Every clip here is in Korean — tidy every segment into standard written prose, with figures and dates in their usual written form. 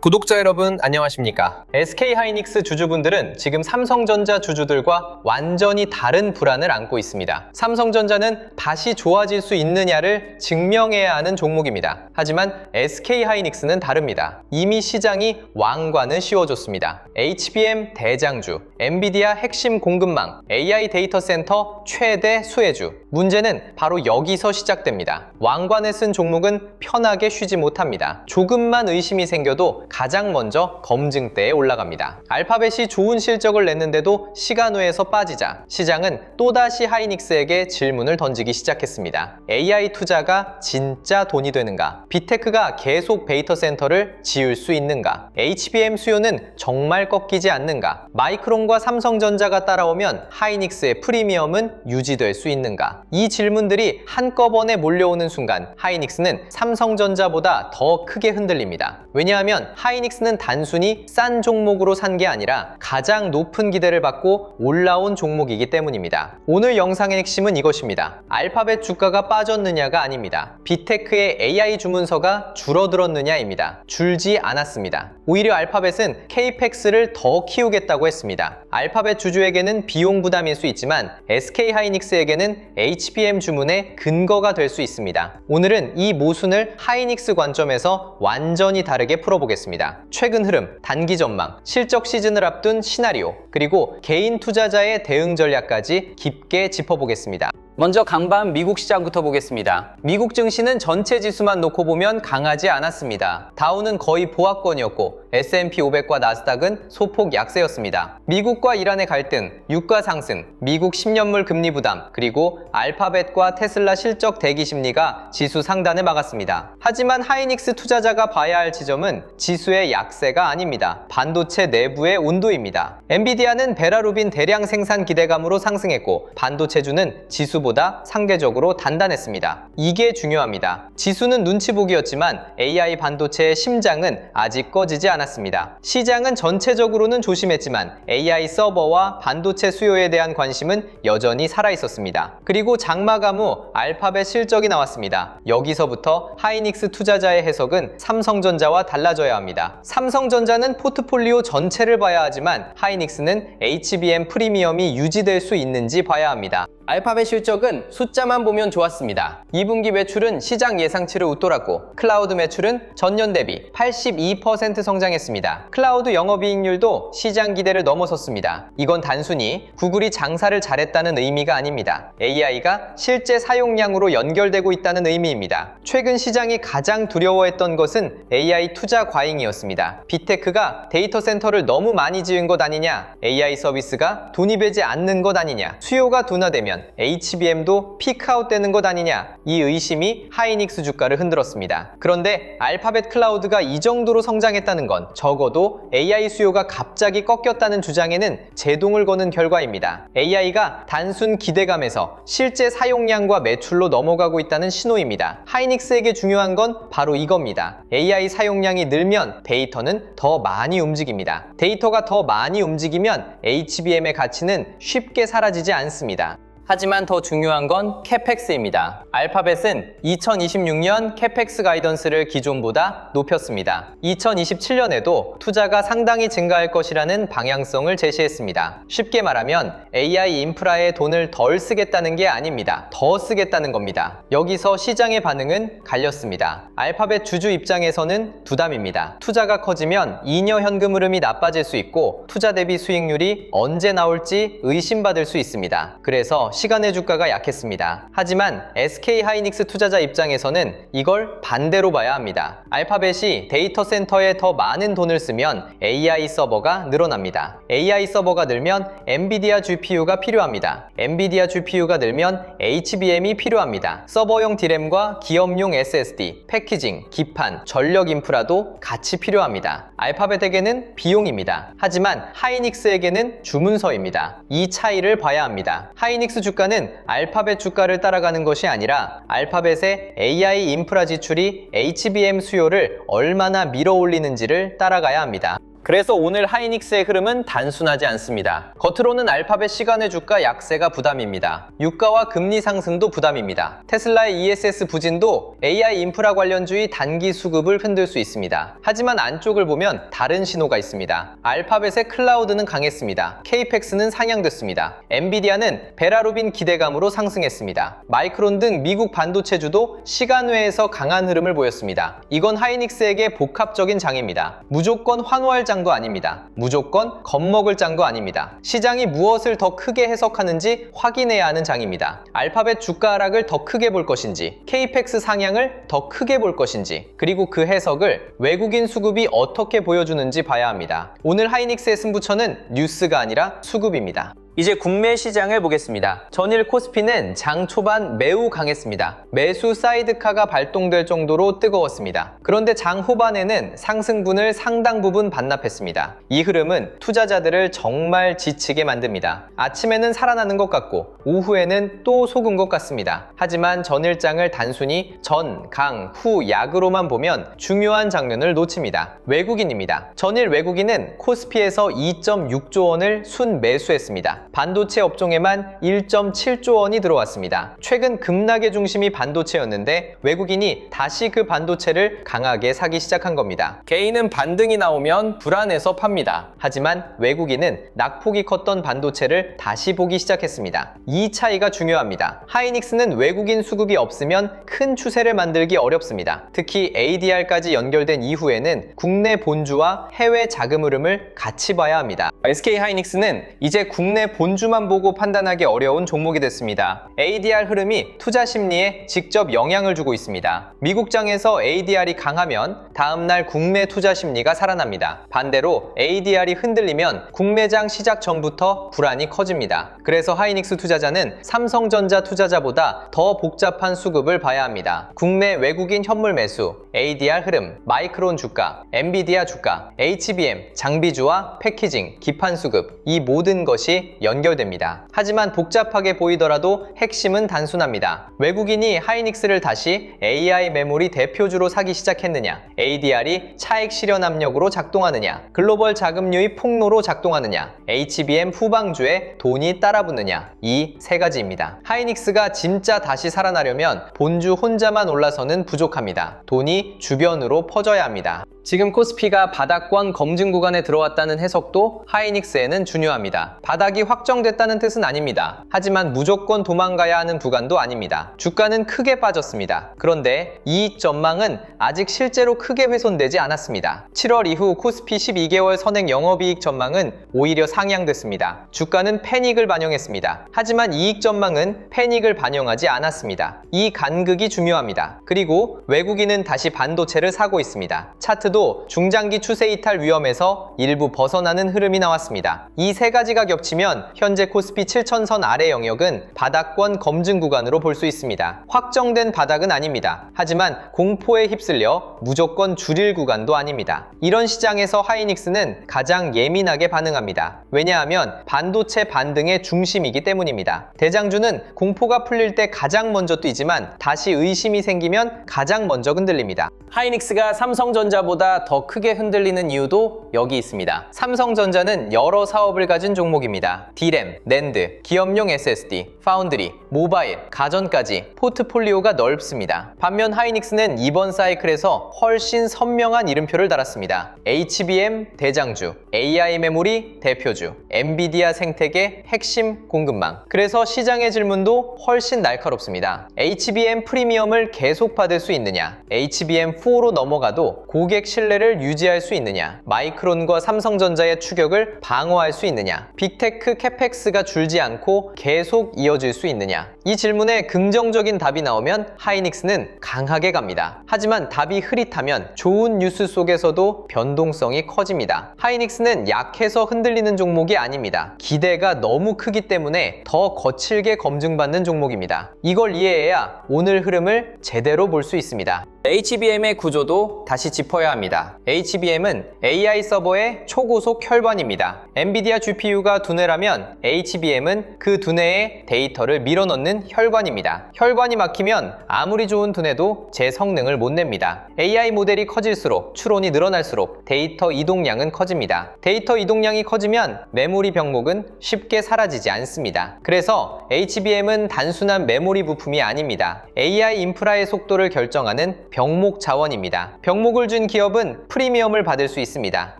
구독자 여러분 안녕하십니까? SK하이닉스 주주분들은 지금 삼성전자 주주들과 완전히 다른 불안을 안고 있습니다. 삼성전자는 다시 좋아질 수 있느냐를 증명해야 하는 종목입니다. 하지만 SK하이닉스는 다릅니다. 이미 시장이 왕관을 씌워줬습니다. HBM 대장주, 엔비디아 핵심 공급망, AI 데이터 센터 최대 수혜주. 문제는 바로 여기서 시작됩니다. 왕관을 쓴 종목은 편하게 쉬지 못합니다. 조금만 의심이 생겨도 가장 먼저 검증대에 올라갑니다. 알파벳이 좋은 실적을 냈는데도 시간외에서 빠지자 시장은 또다시 하이닉스에게 질문을 던지기 시작했습니다. AI 투자가 진짜 돈이 되는가? 빅테크가 계속 데이터 센터를 지을 수 있는가? HBM 수요는 정말 꺾이지 않는가? 마이크론과 삼성전자가 따라오면 하이닉스의 프리미엄은 유지될 수 있는가? 이 질문들이 한꺼번에 몰려오는 순간 하이닉스는 삼성전자보다 더 크게 흔들립니다. 왜냐하면 하이닉스는 단순히 싼 종목으로 산 게 아니라 가장 높은 기대를 받고 올라온 종목이기 때문입니다. 오늘 영상의 핵심은 이것입니다. 알파벳 주가가 빠졌느냐가 아닙니다. 빅테크의 AI 주문서가 줄어들었느냐입니다. 줄지 않았습니다. 오히려 알파벳은 KPEX를 더 키우겠다고 했습니다. 알파벳 주주에게는 비용 부담일 수 있지만 SK하이닉스에게는 HBM 주문의 근거가 될 수 있습니다. 오늘은 이 모순을 하이닉스 관점에서 완전히 다르게 풀어보겠습니다. 최근 흐름, 단기 전망, 실적 시즌을 앞둔 시나리오, 그리고 개인 투자자의 대응 전략까지 깊게 짚어보겠습니다. 먼저 강반 미국 시장부터 보겠습니다. 미국 증시는 전체 지수만 놓고 보면 강하지 않았습니다. 다우는 거의 보합권이었고 S&P 500과 나스닥은 소폭 약세였습니다. 미국과 이란의 갈등, 유가 상승, 미국 10년물 금리 부담, 그리고 알파벳과 테슬라 실적 대기 심리가 지수 상단을 막았습니다. 하지만 하이닉스 투자자가 봐야 할 지점은 지수의 약세가 아닙니다. 반도체 내부의 온도입니다. 엔비디아는 베라루빈 대량 생산 기대감으로 상승했고 반도체주는 지수보다 상대적으로 단단했습니다. 이게 중요합니다. 지수는 눈치 보기였지만 AI 반도체의 심장은 아직 꺼지지 않았습니다. 시장은 전체적으로는 조심했지만 AI 서버와 반도체 수요에 대한 관심은 여전히 살아있었습니다. 그리고 장마감 후 알파벳 실적이 나왔습니다. 여기서부터 하이닉스 투자자의 해석은 삼성전자와 달라져야 합니다. 삼성전자는 포트폴리오 전체를 봐야 하지만 하이닉스는 HBM 프리미엄이 유지될 수 있는지 봐야 합니다. 알파벳 실적은 숫자만 보면 좋았습니다. 2분기 매출은 시장 예상치를 웃돌았고 클라우드 매출은 전년 대비 82% 성장했습니다. 클라우드 영업이익률도 시장 기대를 넘어섰습니다. 이건 단순히 구글이 장사를 잘했다는 의미가 아닙니다. AI가 실제 사용량으로 연결되고 있다는 의미입니다. 최근 시장이 가장 두려워했던 것은 AI 투자 과잉이었습니다. 빅테크가 데이터 센터를 너무 많이 지은 것 아니냐, AI 서비스가 돈이 되지 않는 것 아니냐, 수요가 둔화되면 HBM도 피크아웃 되는 것 아니냐, 이 의심이 하이닉스 주가를 흔들었습니다. 그런데 알파벳 클라우드가 이 정도로 성장했다는 건 적어도 AI 수요가 갑자기 꺾였다는 주장에는 제동을 거는 결과입니다. AI가 단순 기대감에서 실제 사용량과 매출로 넘어가고 있다는 신호입니다. 하이닉스에게 중요한 건 바로 이겁니다. AI 사용량이 늘면 데이터는 더 많이 움직입니다. 데이터가 더 많이 움직이면 HBM의 가치는 쉽게 사라지지 않습니다. 하지만 더 중요한 건 캐펙스입니다. 알파벳은 2026년 캐펙스 가이던스를 기존보다 높였습니다. 2027년에도 투자가 상당히 증가할 것이라는 방향성을 제시했습니다. 쉽게 말하면 AI 인프라에 돈을 덜 쓰겠다는 게 아닙니다. 더 쓰겠다는 겁니다. 여기서 시장의 반응은 갈렸습니다. 알파벳 주주 입장에서는 부담입니다. 투자가 커지면 잉여 현금 흐름이 나빠질 수 있고 투자 대비 수익률이 언제 나올지 의심받을 수 있습니다. 그래서 시간의 주가가 약했습니다. 하지만 SK하이닉스 투자자 입장에서는 이걸 반대로 봐야 합니다. 알파벳이 데이터 센터에 더 많은 돈을 쓰면 AI 서버가 늘어납니다. AI 서버가 늘면 엔비디아 GPU가 필요합니다. 엔비디아 GPU가 늘면 HBM이 필요합니다. 서버용 D램과 기업용 SSD, 패키징, 기판, 전력 인프라도 같이 필요합니다. 알파벳에게는 비용입니다. 하지만 하이닉스에게는 주문서입니다. 이 차이를 봐야 합니다. 하이닉스 주가는 알파벳 주가를 따라가는 것이 아니라 알파벳의 AI 인프라 지출이 HBM 수요를 얼마나 밀어올리는지를 따라가야 합니다. 그래서 오늘 하이닉스의 흐름은 단순하지 않습니다. 겉으로는 알파벳 시간의 주가 약세가 부담입니다. 유가와 금리 상승도 부담입니다. 테슬라의 ESS 부진도 AI 인프라 관련주의 단기 수급을 흔들 수 있습니다. 하지만 안쪽을 보면 다른 신호가 있습니다. 알파벳의 클라우드는 강했습니다. KPEX는 상향됐습니다. 엔비디아는 베라루빈 기대감으로 상승했습니다. 마이크론 등 미국 반도체주도 시간외에서 강한 흐름을 보였습니다. 이건 하이닉스에게 복합적인 장입니다. 무조건 환호할 장도 아닙니다. 무조건 겁먹을 장도 아닙니다. 시장이 무엇을 더 크게 해석하는지 확인해야 하는 장입니다. 알파벳 주가 하락을 더 크게 볼 것인지, KPEX 상향을 더 크게 볼 것인지, 그리고 그 해석을 외국인 수급이 어떻게 보여주는지 봐야 합니다. 오늘 하이닉스의 승부처는 뉴스가 아니라 수급입니다. 이제 국내 시장을 보겠습니다. 전일 코스피는 장 초반 매우 강했습니다. 매수 사이드카가 발동될 정도로 뜨거웠습니다. 그런데 장 후반에는 상승분을 상당 부분 반납했습니다. 이 흐름은 투자자들을 정말 지치게 만듭니다. 아침에는 살아나는 것 같고 오후에는 또 속은 것 같습니다. 하지만 전일장을 단순히 전, 강, 후, 약으로만 보면 중요한 장면을 놓칩니다. 외국인입니다. 전일 외국인은 코스피에서 2.6조 원을 순 매수했습니다. 반도체 업종에만 1.7조 원이 들어왔습니다. 최근 급락의 중심이 반도체였는데 외국인이 다시 그 반도체를 강하게 사기 시작한 겁니다. 개인은 반등이 나오면 불안해서 팝니다. 하지만 외국인은 낙폭이 컸던 반도체를 다시 보기 시작했습니다. 이 차이가 중요합니다. 하이닉스는 외국인 수급이 없으면 큰 추세를 만들기 어렵습니다. 특히 ADR까지 연결된 이후에는 국내 본주와 해외 자금 흐름을 같이 봐야 합니다. SK 하이닉스는 이제 국내 본주만 보고 판단하기 어려운 종목이 됐습니다. ADR 흐름이 투자 심리에 직접 영향을 주고 있습니다. 미국장에서 ADR이 강하면 다음날 국내 투자 심리가 살아납니다. 반대로 ADR이 흔들리면 국내장 시작 전부터 불안이 커집니다. 그래서 하이닉스 투자자는 삼성전자 투자자보다 더 복잡한 수급을 봐야 합니다. 국내 외국인 현물 매수, ADR 흐름, 마이크론 주가, 엔비디아 주가, HBM, 장비주와 패키징, 기판 수급, 이 모든 것이 연결됩니다. 하지만 복잡하게 보이더라도 핵심은 단순합니다. 외국인이 하이닉스를 다시 AI 메모리 대표주로 사기 시작했느냐, ADR이 차익 실현 압력으로 작동하느냐, 글로벌 자금류의 폭로로 작동하느냐, HBM 후방주에 돈이 따라붙느냐, 이 세 가지입니다. 하이닉스가 진짜 다시 살아나려면 본주 혼자만 올라서는 부족합니다. 돈이 주변으로 퍼져야 합니다. 지금 코스피가 바닥권 검증 구간에 들어왔다는 해석도 하이닉스에는 중요합니다. 바닥이 확정됐다는 뜻은 아닙니다. 하지만 무조건 도망가야 하는 구간도 아닙니다. 주가는 크게 빠졌습니다. 그런데 이익 전망은 아직 실제로 크게 훼손되지 않았습니다. 7월 이후 코스피 12개월 선행 영업이익 전망은 오히려 상향됐습니다. 주가는 패닉을 반영했습니다. 하지만 이익 전망은 패닉을 반영하지 않았습니다. 이 간극이 중요합니다. 그리고 외국인은 다시 반도체를 사고 있습니다. 차트도 중장기 추세 이탈 위험에서 일부 벗어나는 흐름이 나왔습니다. 이 세 가지가 겹치면 현재 코스피 7,000선 아래 영역은 바닥권 검증 구간으로 볼 수 있습니다. 확정된 바닥은 아닙니다. 하지만 공포에 휩쓸려 무조건 줄일 구간도 아닙니다. 이런 시장에서 하이닉스는 가장 예민하게 반응합니다. 왜냐하면 반도체 반등의 중심이기 때문입니다. 대장주는 공포가 풀릴 때 가장 먼저 뛰지만 다시 의심이 생기면 가장 먼저 흔들립니다. 하이닉스가 삼성전자보다 더 크게 흔들리는 이유도 여기 있습니다. 삼성전자는 여러 사업을 가진 종목입니다. D램, 낸드, 기업용 SSD, 파운드리, 모바일, 가전까지 포트폴리오가 넓습니다. 반면 하이닉스는 이번 사이클에서 훨씬 선명한 이름표를 달았습니다. HBM 대장주, AI 메모리 대표주, 엔비디아 생태계 핵심 공급망. 그래서 시장의 질문도 훨씬 날카롭습니다. HBM 프리미엄을 계속 받을 수 있느냐? HBM4로 넘어가도 고객 신뢰를 유지할 수 있느냐? 마이크론과 삼성전자의 추격을 방어할 수 있느냐? 빅테크 캐펙스가 줄지 않고 계속 이어질 수 있느냐? 이 질문에 긍정적인 답이 나오면 하이닉스는 강하게 갑니다. 하지만 답이 흐릿하면 좋은 뉴스 속에서도 변동성이 커집니다. 하이닉스는 약해서 흔들리는 종목이 아닙니다. 기대가 너무 크기 때문에 더 거칠게 검증받는 종목입니다. 이걸 이해해야 오늘 흐름을 제대로 볼 수 있습니다. HBM의 구조도 다시 짚어야 합니다. HBM은 AI 서버의 초고속 혈관입니다. 엔비디아 GPU가 두뇌라면 HBM은 그 두뇌에 데이터를 밀어넣는 문제는 혈관입니다. 혈관이 막히면 아무리 좋은 두뇌도 제 성능을 못 냅니다. AI 모델이 커질수록 추론이 늘어날수록 데이터 이동량은 커집니다. 데이터 이동량이 커지면 메모리 병목은 쉽게 사라지지 않습니다. 그래서 HBM은 단순한 메모리 부품이 아닙니다. AI 인프라의 속도를 결정하는 병목 자원입니다. 병목을 준 기업은 프리미엄을 받을 수 있습니다.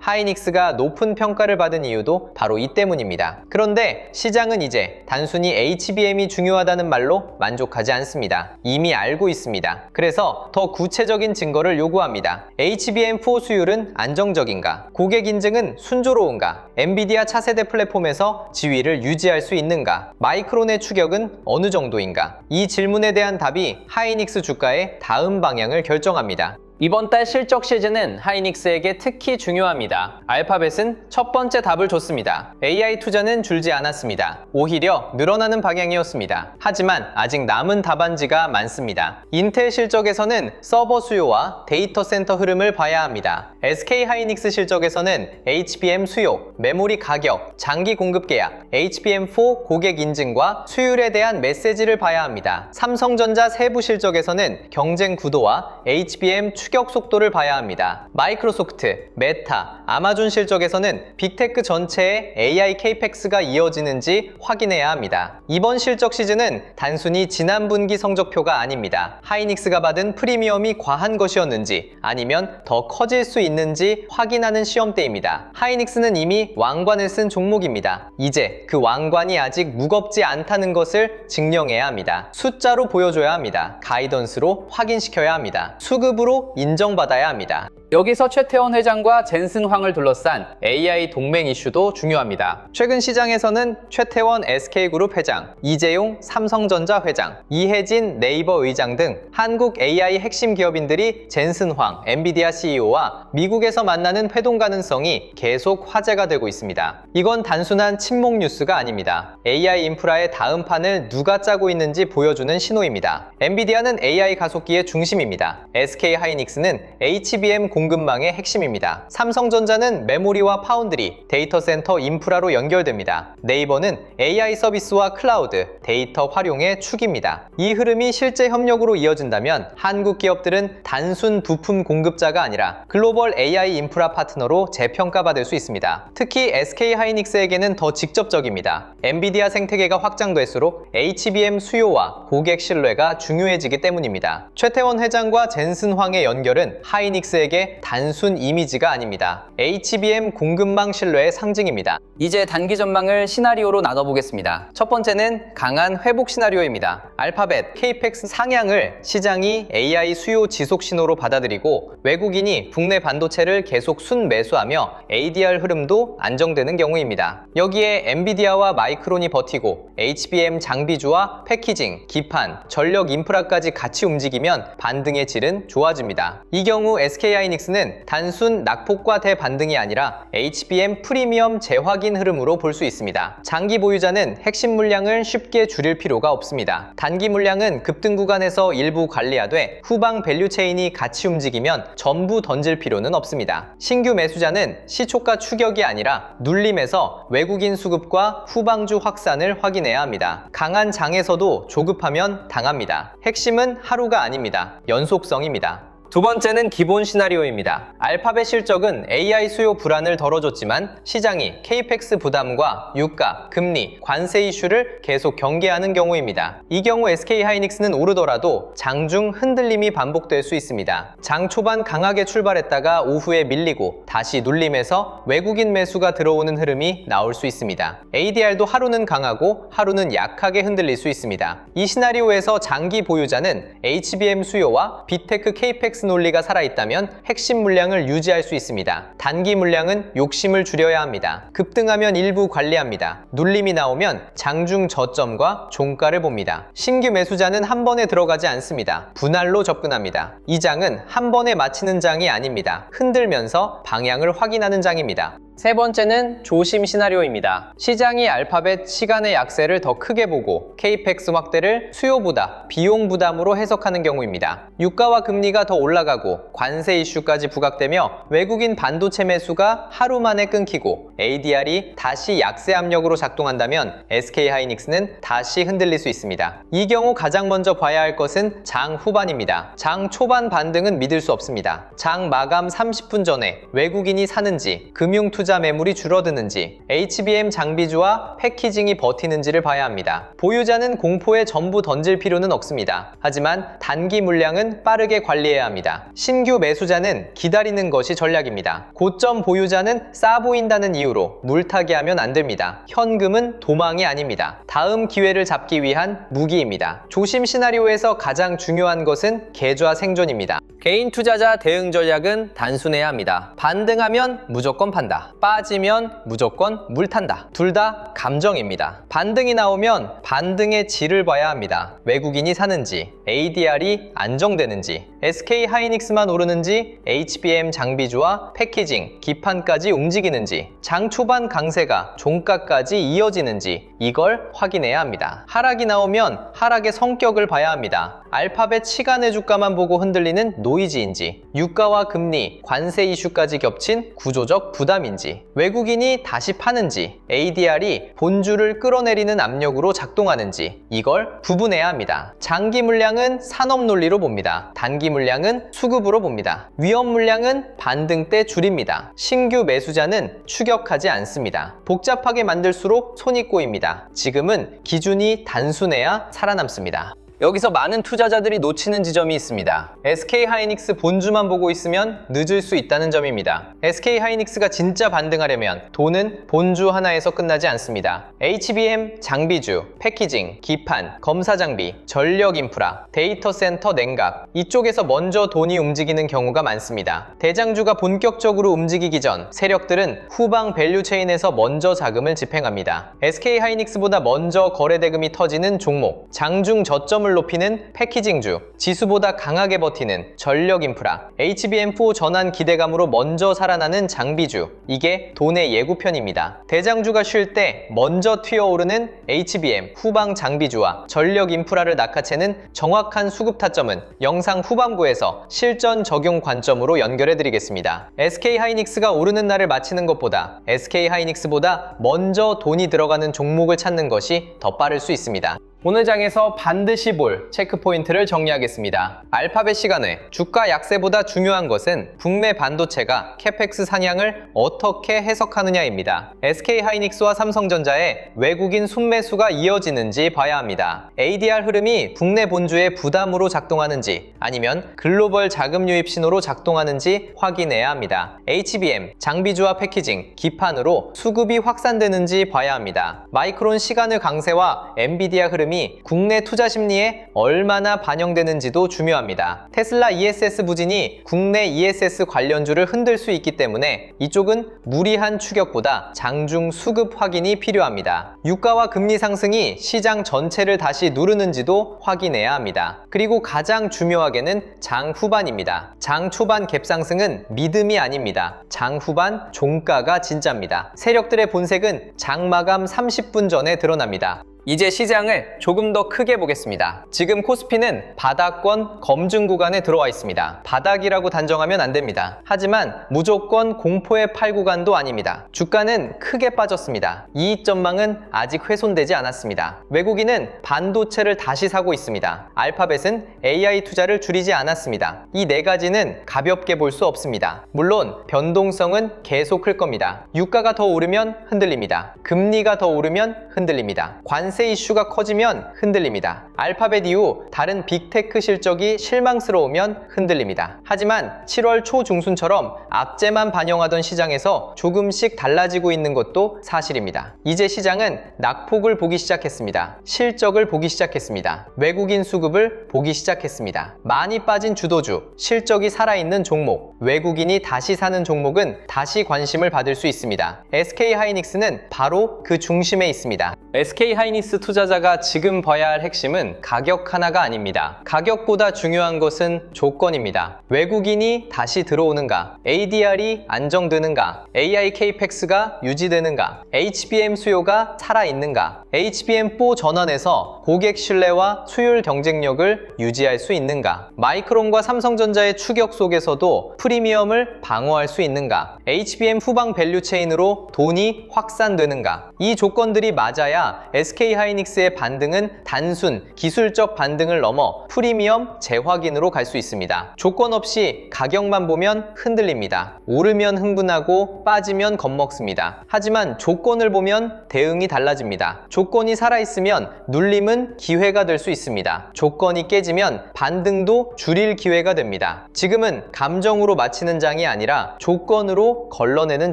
하이닉스가 높은 평가를 받은 이유도 바로 이 때문입니다. 그런데 시장은 이제 단순히 HBM이 중요하다는 말로 만족하지 않습니다. 이미 알고 있습니다. 그래서 더 구체적인 증거를 요구합니다. HBM4 수율은 안정적인가? 고객 인증은 순조로운가? 엔비디아 차세대 플랫폼에서 지위를 유지할 수 있는가? 마이크론의 추격은 어느 정도인가? 이 질문에 대한 답이 하이닉스 주가의 다음 방향을 결정합니다. 이번 달 실적 시즌은 하이닉스에게 특히 중요합니다. 알파벳은 첫 번째 답을 줬습니다. AI 투자는 줄지 않았습니다. 오히려 늘어나는 방향이었습니다. 하지만 아직 남은 답안지가 많습니다. 인텔 실적에서는 서버 수요와 데이터 센터 흐름을 봐야 합니다. SK 하이닉스 실적에서는 HBM 수요, 메모리 가격, 장기 공급 계약, HBM4 고객 인증과 수율에 대한 메시지를 봐야 합니다. 삼성전자 세부 실적에서는 경쟁 구도와 HBM 추격 속도를 봐야 합니다. 마이크로소프트, 메타, 아마존 실적에서는 빅테크 전체에 AI CAPEX가 이어지는지 확인해야 합니다. 이번 실적 시즌은 단순히 지난 분기 성적표가 아닙니다. 하이닉스가 받은 프리미엄이 과한 것이었는지 아니면 더 커질 수 있는지 확인하는 시험대입니다. 하이닉스는 이미 왕관을 쓴 종목입니다. 이제 그 왕관이 아직 무겁지 않다는 것을 증명해야 합니다. 숫자로 보여줘야 합니다. 가이던스로 확인시켜야 합니다. 수급으로 인정받아야 합니다. 여기서 최태원 회장과 젠슨 황을 둘러싼 AI 동맹 이슈도 중요합니다. 최근 시장에서는 최태원 SK그룹 회장, 이재용 삼성전자 회장, 이혜진 네이버 의장 등 한국 AI 핵심 기업인들이 젠슨 황 엔비디아 CEO와 미국에서 만나는 회동 가능성이 계속 화제가 되고 있습니다. 이건 단순한 친목 뉴스가 아닙니다. AI 인프라의 다음 판을 누가 짜고 있는지 보여주는 신호입니다. 엔비디아는 AI 가속기의 중심입니다. SK 하이닉스는 HBM 공급망의 핵심입니다. 삼성전자는 메모리와 파운드리, 데이터 센터 인프라로 연결됩니다. 네이버는 AI 서비스와 클라우드, 데이터 활용의 축입니다. 이 흐름이 실제 협력으로 이어진다면 한국 기업들은 단순 부품 공급자가 아니라 글로벌 AI 인프라 파트너로 재평가받을 수 있습니다. 특히 SK 하이닉스에게는 더 직접적입니다. 엔비디아 생태계가 확장될수록 HBM 수요와 고객 신뢰가 중요해지기 때문입니다. 최태원 회장과 젠슨 황의 연결은 하이닉스에게 단순 이미지가 아닙니다. HBM 공급망 신뢰의 상징입니다. 이제 단기 전망을 시나리오로 나눠보겠습니다. 첫 번째는 강한 회복 시나리오입니다. 알파벳, CAPEX 상향을 시장이 AI 수요 지속 신호로 받아들이고 외국인이 국내 반도체를 계속 순매수하며 ADR 흐름도 안정되는 경우입니다. 여기에 엔비디아와 마이크론이 버티고 HBM 장비주와 패키징, 기판, 전력 인프라까지 같이 움직이면 반등의 질은 좋아집니다. 이 경우 SK 하이닉스는 단순 낙폭과 대반등이 아니라 HBM 프리미엄 재확인 흐름으로 볼 수 있습니다. 장기 보유자는 핵심 물량을 쉽게 줄일 필요가 없습니다. 단기 물량은 급등 구간에서 일부 관리하되 후방 밸류체인이 같이 움직이면 전부 던질 필요는 없습니다. 신규 매수자는 시초가 추격이 아니라 눌림에서 외국인 수급과 후방주 확산을 확인해야 합니다. 강한 장에서도 조급하면 당합니다. 핵심은 하루가 아닙니다. 연속성입니다. 두 번째는 기본 시나리오입니다. 알파벳 실적은 AI 수요 불안을 덜어줬지만 시장이 CAPEX 부담과 유가, 금리, 관세 이슈를 계속 경계하는 경우입니다. 이 경우 SK 하이닉스는 오르더라도 장중 흔들림이 반복될 수 있습니다. 장 초반 강하게 출발했다가 오후에 밀리고 다시 눌림에서 외국인 매수가 들어오는 흐름이 나올 수 있습니다. ADR도 하루는 강하고 하루는 약하게 흔들릴 수 있습니다. 이 시나리오에서 장기 보유자는 HBM 수요와 빅테크 CAPEX 논리가 살아있다면 핵심 물량을 유지할 수 있습니다. 단기 물량은 욕심을 줄여야 합니다. 급등하면 일부 관리합니다. 눌림이 나오면 장중 저점과 종가를 봅니다. 신규 매수자는 한 번에 들어가지 않습니다. 분할로 접근합니다. 이 장은 한 번에 마치는 장이 아닙니다. 흔들면서 방향을 확인하는 장입니다. 세 번째는 조심 시나리오입니다. 시장이 알파벳 시간의 약세를 더 크게 보고 케이펙스 확대를 수요보다 비용 부담으로 해석하는 경우입니다. 유가와 금리가 더 올라가고 관세 이슈까지 부각되며 외국인 반도체 매수가 하루 만에 끊기고 ADR이 다시 약세 압력으로 작동한다면 SK하이닉스는 다시 흔들릴 수 있습니다. 이 경우 가장 먼저 봐야 할 것은 장 후반입니다. 장 초반 반등은 믿을 수 없습니다. 장 마감 30분 전에 외국인이 사는지, 금융투자 매물이 줄어드는지, HBM 장비주와 패키징이 버티는지를 봐야 합니다. 보유자는 공포에 전부 던질 필요는 없습니다. 하지만 단기 물량은 빠르게 관리해야 합니다. 신규 매수자는 기다리는 것이 전략입니다. 고점 보유자는 싸 보인다는 이유로 물타기 하면 안 됩니다. 현금은 도망이 아닙니다. 다음 기회를 잡기 위한 무기입니다. 조심 시나리오에서 가장 중요한 것은 계좌 생존입니다. 개인 투자자 대응 전략은 단순해야 합니다. 반등하면 무조건 판다. 빠지면 무조건 물 탄다. 둘 다 감정입니다. 반등이 나오면 반등의 질을 봐야 합니다. 외국인이 사는지, ADR이 안정되는지, SK하이닉스만 오르는지, HBM 장비주와 패키징, 기판까지 움직이는지, 장 초반 강세가 종가까지 이어지는지 이걸 확인해야 합니다. 하락이 나오면 하락의 성격을 봐야 합니다. 알파벳 시간의 주가만 보고 흔들리는 노이즈인지, 유가와 금리, 관세 이슈까지 겹친 구조적 부담인지, 외국인이 다시 파는지, ADR이 본주를 끌어내리는 압력으로 작동하는지 이걸 구분해야 합니다. 장기 물량은 산업 논리로 봅니다. 단기 물량은 수급으로 봅니다. 위험 물량은 반등 때 줄입니다. 신규 매수자는 추격하지 않습니다. 복잡하게 만들수록 손이 꼬입니다. 지금은 기준이 단순해야 살아남습니다. 여기서 많은 투자자들이 놓치는 지점이 있습니다. SK하이닉스 본주만 보고 있으면 늦을 수 있다는 점입니다. SK하이닉스가 진짜 반등하려면 돈은 본주 하나에서 끝나지 않습니다. HBM, 장비주, 패키징, 기판, 검사장비, 전력인프라, 데이터센터 냉각 이쪽에서 먼저 돈이 움직이는 경우가 많습니다. 대장주가 본격적으로 움직이기 전 세력들은 후방 밸류체인에서 먼저 자금을 집행합니다. SK하이닉스보다 먼저 거래대금이 터지는 종목, 장중 저점을 높이는 패키징주, 지수보다 강하게 버티는 전력인프라, HBM4 전환 기대감으로 먼저 살아나는 장비주, 이게 돈의 예고편입니다. 대장주가 쉴 때 먼저 튀어오르는 HBM, 후방 장비주와 전력인프라를 낚아채는 정확한 수급 타점은 영상 후반부에서 실전 적용 관점으로 연결해드리겠습니다. SK하이닉스가 오르는 날을 맞히는 것보다 SK하이닉스보다 먼저 돈이 들어가는 종목을 찾는 것이 더 빠를 수 있습니다. 오늘 장에서 반드시 볼 체크포인트를 정리하겠습니다. 알파벳 시간에 주가 약세보다 중요한 것은 국내 반도체가 캐펙스 상향을 어떻게 해석하느냐입니다. SK하이닉스와 삼성전자의 외국인 순매수가 이어지는지 봐야 합니다. ADR 흐름이 국내 본주의 부담으로 작동하는지 아니면 글로벌 자금 유입 신호로 작동하는지 확인해야 합니다. HBM, 장비주와 패키징, 기판으로 수급이 확산되는지 봐야 합니다. 마이크론 시간의 강세와 엔비디아 흐름이 국내 투자 심리에 얼마나 반영되는지도 중요합니다. 테슬라 ESS 부진이 국내 ESS 관련주를 흔들 수 있기 때문에 이쪽은 무리한 추격보다 장중 수급 확인이 필요합니다. 유가와 금리 상승이 시장 전체를 다시 누르는지도 확인해야 합니다. 그리고 가장 중요하게는 장 후반입니다. 장 초반 갭상승은 믿음이 아닙니다. 장 후반 종가가 진짜입니다. 세력들의 본색은 장 마감 30분 전에 드러납니다. 이제 시장을 조금 더 크게 보겠습니다. 지금 코스피는 바닥권 검증 구간에 들어와 있습니다. 바닥이라고 단정하면 안 됩니다. 하지만 무조건 공포의 팔 구간도 아닙니다. 주가는 크게 빠졌습니다. 이익 전망은 아직 훼손되지 않았습니다. 외국인은 반도체를 다시 사고 있습니다. 알파벳은 AI 투자를 줄이지 않았습니다. 이 네 가지는 가볍게 볼 수 없습니다. 물론 변동성은 계속 클 겁니다. 유가가 더 오르면 흔들립니다. 금리가 더 오르면 흔들립니다. 관세 이슈가 커지면 흔들립니다. 알파벳 이후 다른 빅테크 실적이 실망스러우면 흔들립니다. 하지만 7월 초중순처럼 악재만 반영하던 시장에서 조금씩 달라지고 있는 것도 사실입니다. 이제 시장은 낙폭을 보기 시작했습니다. 실적을 보기 시작했습니다. 외국인 수급을 보기 시작했습니다. 많이 빠진 주도주, 실적이 살아있는 종목, 외국인이 다시 사는 종목은 다시 관심을 받을 수 있습니다. SK하이닉스는 바로 그 중심에 있습니다. SK하이닉스 하이닉스 투자자가 지금 봐야 할 핵심은 가격 하나가 아닙니다. 가격보다 중요한 것은 조건입니다. 외국인이 다시 들어오는가, ADR이 안정되는가, AI CAPEX가 유지되는가, HBM 수요가 살아있는가, HBM4 전환에서 고객 신뢰와 수율 경쟁력을 유지할 수 있는가, 마이크론과 삼성전자의 추격 속에서도 프리미엄을 방어할 수 있는가, HBM 후방 밸류체인으로 돈이 확산되는가. 이 조건들이 맞아야 SK하이닉스의 반등은 단순 기술적 반등을 넘어 프리미엄 재확인으로 갈 수 있습니다. 조건 없이 가격만 보면 흔들립니다. 오르면 흥분하고 빠지면 겁먹습니다. 하지만 조건을 보면 대응이 달라집니다. 조건이 살아있으면 눌림은 기회가 될 수 있습니다. 조건이 깨지면 반등도 줄일 기회가 됩니다. 지금은 감정으로 마치는 장이 아니라 조건으로 걸러내는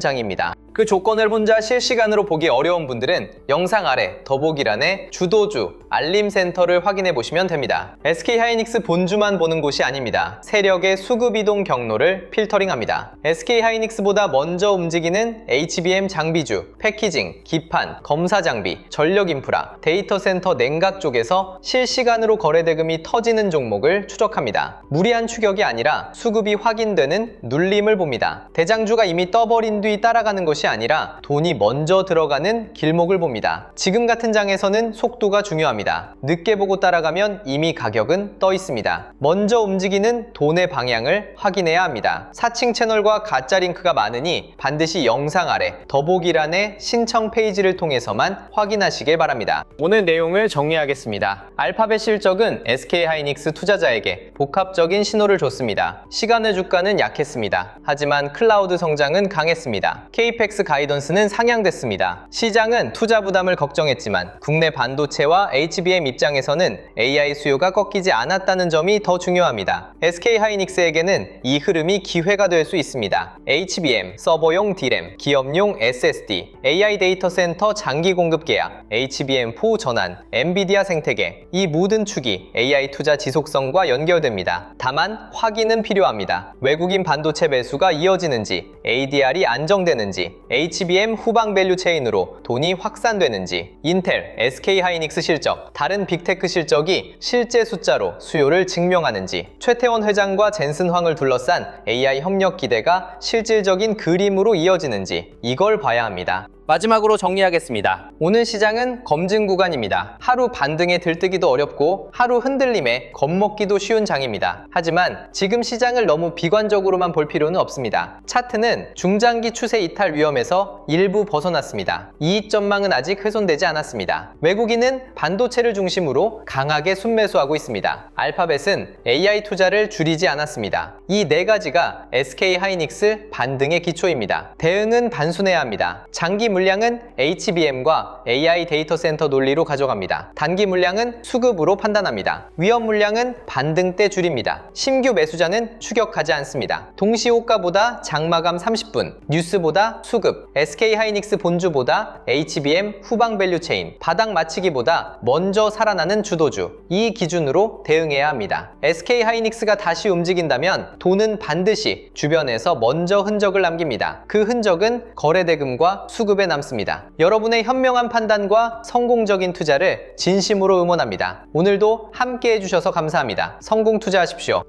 장입니다. 그 조건을 혼자 실시간으로 보기 어려운 분들은 영상 아래 더보기란에 주도주, 알림센터를 확인해 보시면 됩니다. SK하이닉스 본주만 보는 곳이 아닙니다. 세력의 수급이동 경로를 필터링합니다. SK하이닉스보다 먼저 움직이는 HBM 장비주, 패키징, 기판, 검사 장비, 전력 인프라, 데이터 센터 냉각 쪽에서 실시간으로 거래 대금이 터지는 종목을 추적합니다. 무리한 추격이 아니라 수급이 확인되는 눌림을 봅니다. 대장주가 이미 떠버린 뒤 따라가는 것이 아니라 돈이 먼저 들어가는 길목을 봅니다. 지금 같은 장에서는 속도가 중요합니다. 늦게 보고 따라가면 이미 가격은 떠 있습니다. 먼저 움직이는 돈의 방향을 확인해야 합니다. 사칭 채널과 가짜 링크가 많으니 반드시 영상 아래 더보기란의 신청 페이지를 통해서만 확인하시길 바랍니다. 오늘 내용을 정리하겠습니다. 알파벳 실적은 SK하이닉스 투자자에게 복합적인 신호를 줬습니다. 시간의 주가는 약했습니다. 하지만 클라우드 성장은 강했습니다. CAPEX 가이던스는 상향됐습니다. 시장은 투자 부담을 걱정했지만 국내 반도체와 HBM 입장에서는 AI 수요가 꺾이지 않았다는 점이 더 중요합니다. SK하이닉스에게는 이 흐름이 기회가 될 수 있습니다. HBM, 서버용 D램, 기업용 SSD, AI 데이터 센터 장기 공급 계약, HBM4 전환, 엔비디아 생태계, 이 모든 축이 AI 투자 지속성과 연결됩니다. 다만 확인은 필요합니다. 외국인 반도체 매수가 이어지는지, ADR이 안정되는지, HBM 후방 밸류 체인으로 돈이 확산되는지, 인텔, SK하이닉스 실적, 다른 빅테크 실적이 실제 숫자로 수요를 증명하는지, 최태원 회장과 젠슨 황을 둘러싼 AI 협력 기대가 실질적인 그림으로 이어지는지, 이걸 봐야 합니다. 마지막으로 정리하겠습니다. 오늘 시장은 검증 구간입니다. 하루 반등에 들뜨기도 어렵고 하루 흔들림에 겁먹기도 쉬운 장입니다. 하지만 지금 시장을 너무 비관적으로만 볼 필요는 없습니다. 차트는 중장기 추세 이탈 위험에서 일부 벗어났습니다. 이익 전망은 아직 훼손되지 않았습니다. 외국인은 반도체를 중심으로 강하게 순매수하고 있습니다. 알파벳은 AI 투자를 줄이지 않았습니다. 이 네 가지가 SK하이닉스 반등의 기초입니다. 대응은 단순해야 합니다. 장기 물량은 HBM과 AI 데이터 센터 논리로 가져갑니다. 단기 물량은 수급으로 판단합니다. 위험 물량은 반등 때 줄입니다. 신규 매수자는 추격하지 않습니다. 동시호가보다 장마감 30분, 뉴스보다 수급, SK하이닉스 본주보다 HBM 후방 밸류 체인, 바닥 맞추기보다 먼저 살아나는 주도주, 이 기준으로 대응해야 합니다. SK하이닉스가 다시 움직인다면 돈은 반드시 주변에서 먼저 흔적을 남깁니다. 그 흔적은 거래대금과 수급에 남습니다. 여러분의 현명한 판단과 성공적인 투자를 진심으로 응원합니다. 오늘도 함께 해주셔서 감사합니다. 성공 투자하십시오.